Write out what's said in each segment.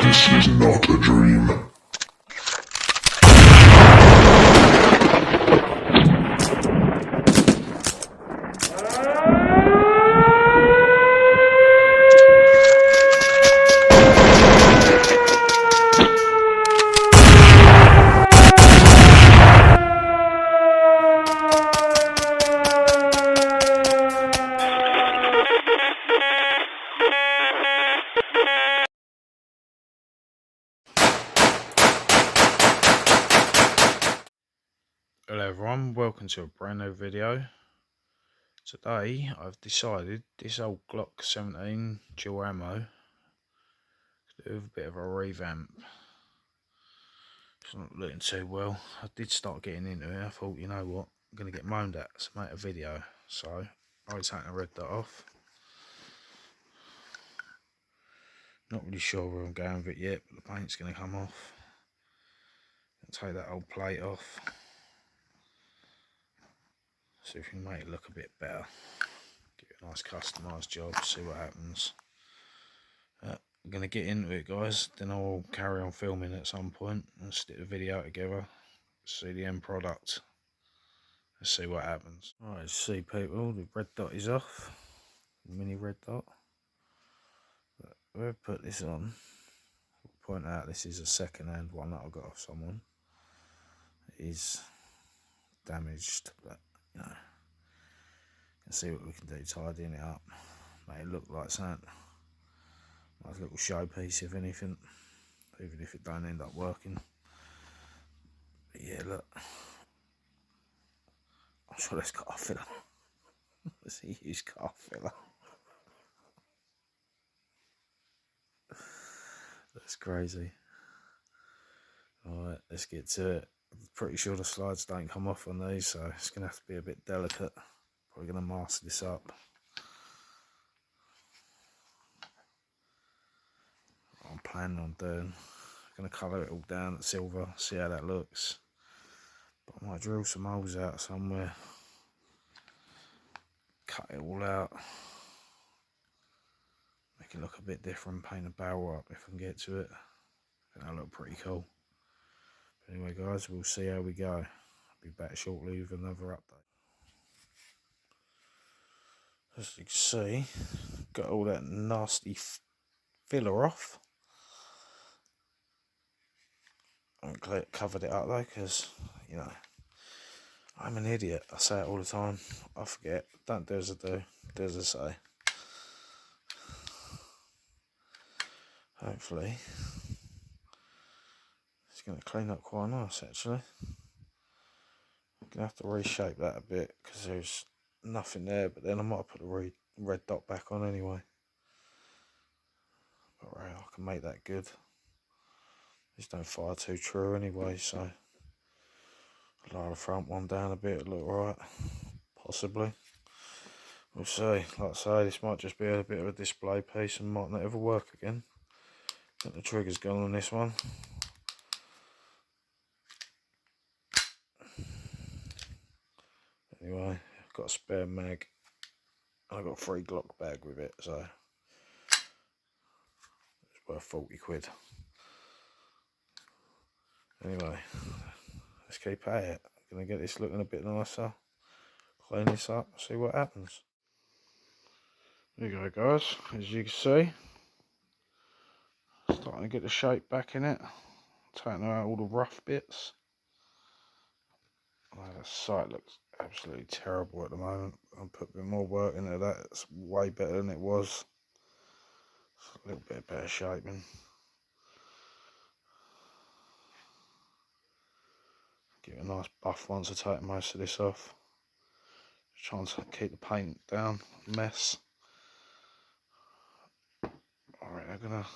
This is not a dream. Hello everyone, welcome to a brand new video. Today I've decided this old Glock 17 dual ammo to do a bit of a revamp. It's not looking too well. I did start getting into it. I thought, you know what, I'm going to get moaned at, so make a video. So I'll take the red dot off. Not really sure where I'm going with it yet, but the paint's going to come off. Take that old plate off. See if we can make it look a bit better. Give it a nice customised job, see what happens. I'm going to get into it, guys, then I'll carry on filming at some point and stick the video together, see the end product, let's see what happens. Alright, see people, the red dot is off, the mini red dot. But where I put this on, I'll point out this is a second hand one that I got off someone. It is damaged, but you know, can see what we can do, tidying it up, make it look like something. Nice little showpiece if anything, even if it don't end up working. But yeah, look, I'm sure that's car filler. Let's see, use car filler. That's crazy. Alright, let's get to it. I'm pretty sure the slides don't come off on these, so it's going to have to be a bit delicate. Probably going to mask this up. What I'm planning on doing, I'm going to colour it all down at silver, see how that looks. But I might drill some holes out somewhere, cut it all out, make it look a bit different, paint the barrel up if I can get to it. I think that'll look pretty cool. But anyway guys, we'll see how we go. I'll be back shortly with another update. As you can see, got all that nasty filler off. I haven't covered it up though, because, you know, I'm an idiot. I say it all the time. I forget. Don't do as I do. Do as I say. Hopefully, it's going to clean up quite nice actually. I'm going to have to reshape that a bit because there's nothing there, but then I might put the red dot back on anyway. But right, I can make that good. Just don't fire too true anyway, so lower the front one down a bit, it'll look alright. Possibly. We'll see. Like I say, this might just be a bit of a display piece and might not ever work again. I think the trigger's gone on this one. Anyway, I've got a spare mag. I got a free Glock bag with it, so it's worth 40 quid. Anyway, let's keep at it. I'm gonna get this looking a bit nicer, clean this up, see what happens. There you go guys, as you can see, starting to get the shape back in it, taking out all the rough bits. Oh, the sight looks absolutely terrible at the moment. I'll put a bit more work into that, it's way better than it was. It's a little bit better shaping. Give it a nice buff once I take most of this off. Just trying to keep the paint down, mess. Alright, I'm gonna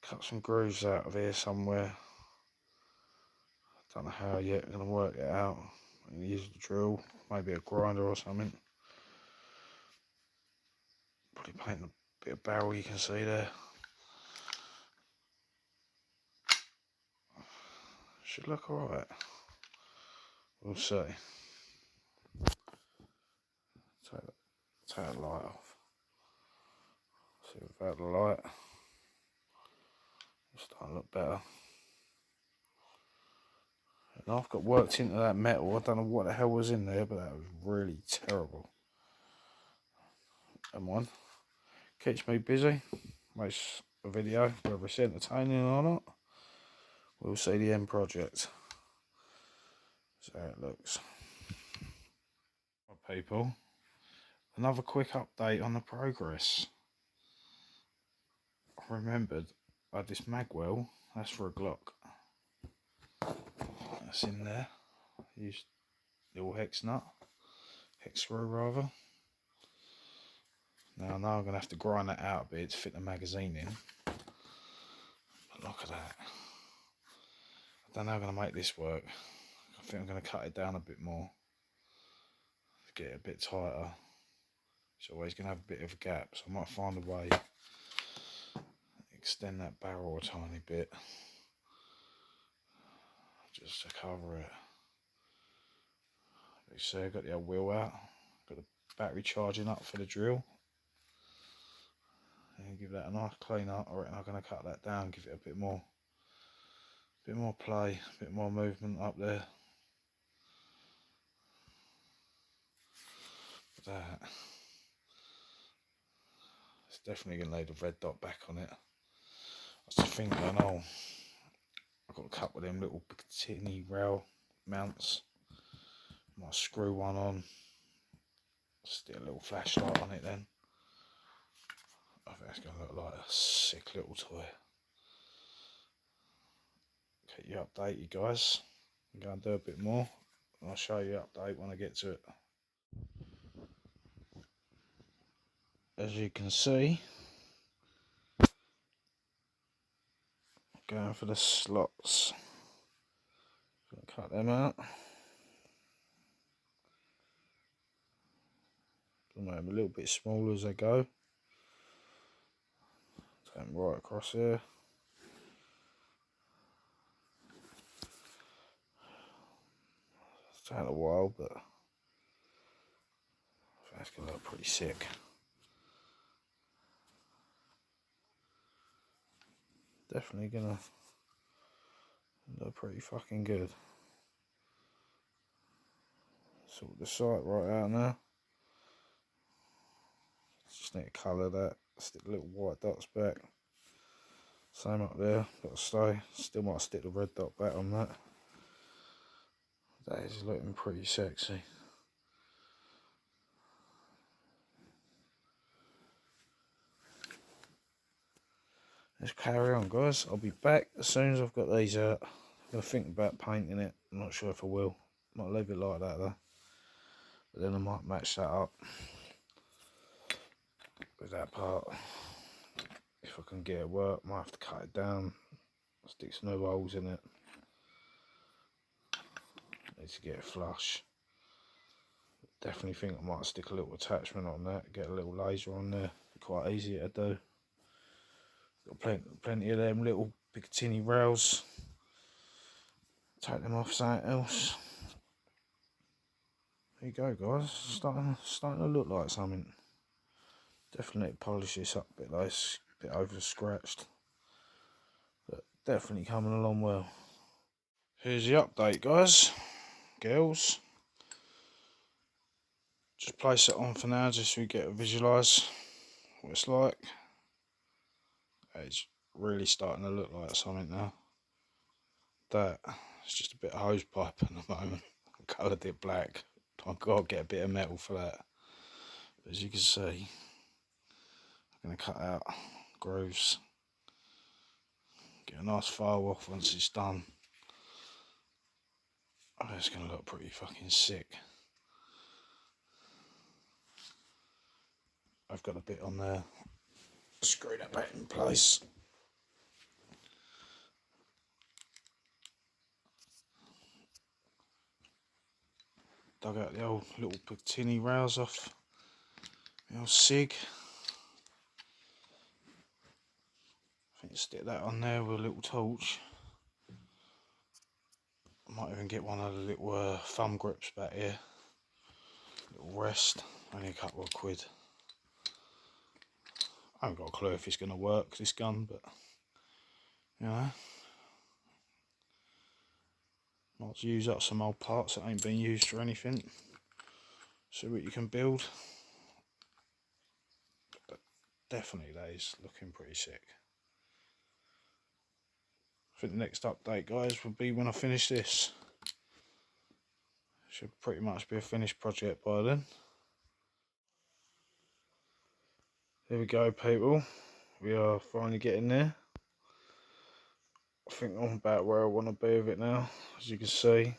cut some grooves out of here somewhere. Don't know how yet, I'm gonna work it out. I'm gonna use the drill, maybe a grinder or something. Probably paint a bit of barrel you can see there. Should look alright. We'll see. Take the light off. See without the light. Starting to look better. And I've got worked into that metal. I don't know what the hell was in there, but that was really terrible. Come on. Keeps me busy. Makes a video, whether it's entertaining or not. We'll see the end project. So it looks. Right, people. Another quick update on the progress. I remembered I had this magwell. That's for a Glock. That's in there. Used little hex nut. Hex screw rather. Now I'm going to have to grind that out a bit to fit the magazine in. But look at that. I don't know how I'm going to make this work. I think I'm going to cut it down a bit more. To get it a bit tighter. It's always going to have a bit of a gap. So I might find a way to extend that barrel a tiny bit. Just to cover it. You see I've got the old wheel out. Got the battery charging up for the drill. And give that a nice clean up. I reckon I'm going to cut that down, give it a bit more play, a bit more movement up there. That. It's definitely going to lay the red dot back on it. I was just thinking, oh, I've got a couple of them little tiny rail mounts. Might screw one on. Stick a little flashlight on it then. I think it's going to look like a sick little toy. Keep you updated, guys. I'm going to do a bit more. I'll show you update when I get to it. As you can see, going for the slots. Cut them out. Make them a little bit smaller as I go. Take them right across here. It's taken a while, but I think that's going to look pretty sick. Definitely going to look pretty fucking good. Sort the sight right out now. Just need to colour that. Stick the little white dots back. Same up there. Got to stay. Still might stick the red dot back on that. That is looking pretty sexy. Let's carry on, guys. I'll be back as soon as I've got these out. I'm going to think about painting it. I'm not sure if I will. Might leave it like that though. But then I might match that up with that part. If I can get it work, might have to cut it down. Stick some new holes in it. Need to get it flush. Definitely think I might stick a little attachment on that. Get a little laser on there. Quite easy to do. Got plenty of them little Picatinny rails. Take them off something else. There you go, guys. Starting to look like something. Definitely polish this up a bit though. It's a bit over scratched. But definitely coming along well. Here's the update, guys. Girls. Just place it on for now just so we get to visualise what it's like. It's really starting to look like something now. That it's just a bit of hose pipe at the moment. I coloured it black. I've got to get a bit of metal for that. But as you can see, I'm going to cut out grooves. Get a nice file off once it's done. Oh, it's going to look pretty fucking sick. I've got a bit on there. Screw that back in place. Dug out the old little Picatinny rails off the old SIG. I think stick that on there with a little torch. I might even get one of the little thumb grips back here. Little rest, only a couple of quid. I haven't got a clue if it's going to work, this gun, but You know, might use up some old parts that ain't been used for anything. See what you can build. But definitely that is looking pretty sick. I think the next update, guys, will be when I finish this. Should pretty much be a finished project by then. Here we go, people. We are finally getting there. I think I'm about where I want to be with it now. As you can see,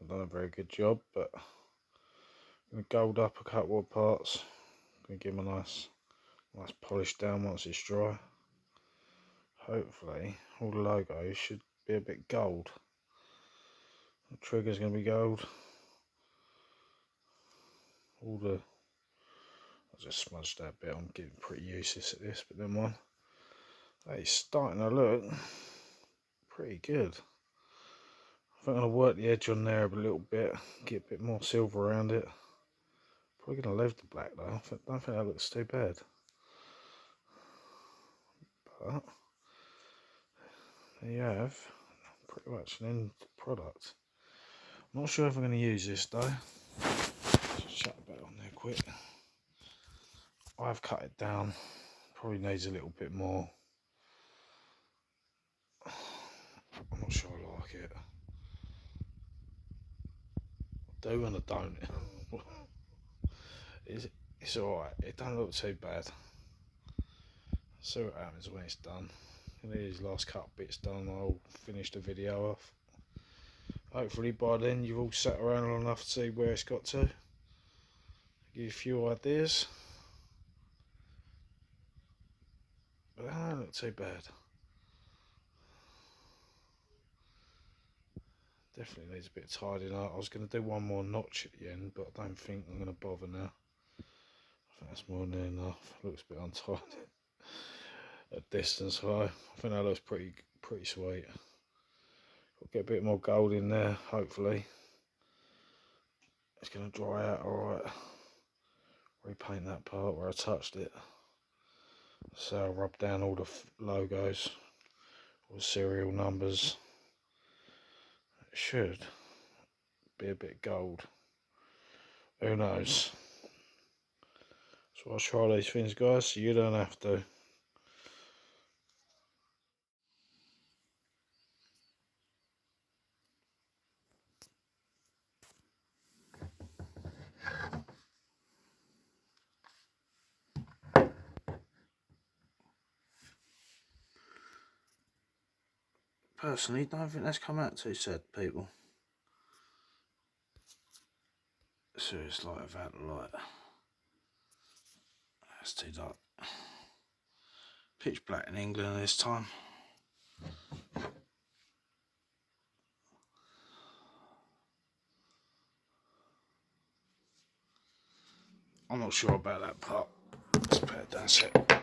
I've done a very good job, but I'm going to gold up a couple of parts. I'm going to give them a nice polish down once it's dry. Hopefully all the logos should be a bit gold. The trigger's going to be gold. I just smudged that bit. I'm getting pretty useless at this, but then one. It's starting to look pretty good. I think I'm going to work the edge on there a little bit, get a bit more silver around it. Probably going to leave the black though. I don't think that looks too bad. But there you have pretty much an end product. I'm not sure if I'm going to use this though. Just shut the bit on there quick. I've cut it down. Probably needs a little bit more. I'm not sure I like it. I do and I don't. It's alright. It don't look too bad. See what happens when it's done. These last cut bits done, I'll finish the video off. Hopefully by then you've all sat around long enough to see where it's got to. Give you a few ideas. But that don't look too bad. Definitely needs a bit of tidying up. I was going to do one more notch at the end, but I don't think I'm going to bother now. I think that's more than enough. Looks a bit untidy at distance high. I think that looks pretty sweet. Got to get a bit more gold in there, hopefully. It's going to dry out alright. Repaint that part where I touched it. So I'll rub down all the logos, all the serial numbers. It should be a bit gold. Who knows? So I'll try these things, guys, so you don't have to. Personally, don't think that's come out too sad, people. So it's like without the light. That's too dark. Pitch black in England this time. I'm not sure about that part. Let's put it down a sec.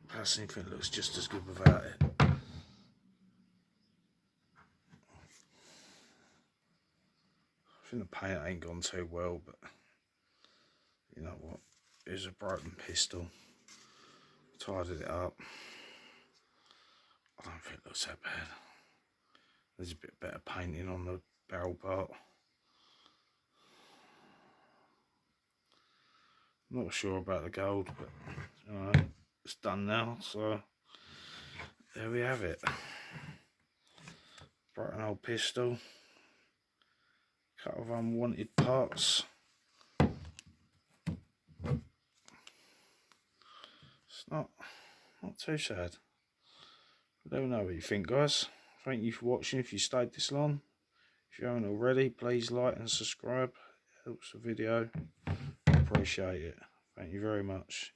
Personally think it looks just as good without it. I think the paint ain't gone too well, but you know what? Here's a broken pistol. Tidied it up. I don't think it looks that bad. There's a bit better painting on the barrel part. I'm not sure about the gold, but you know, it's done now, so there we have it. Broken old pistol. Couple of unwanted parts. It's not too sad. Let me know what you think, guys. Thank you for watching if you stayed this long. If you haven't already, please like and subscribe. It helps the video. I appreciate it. Thank you very much.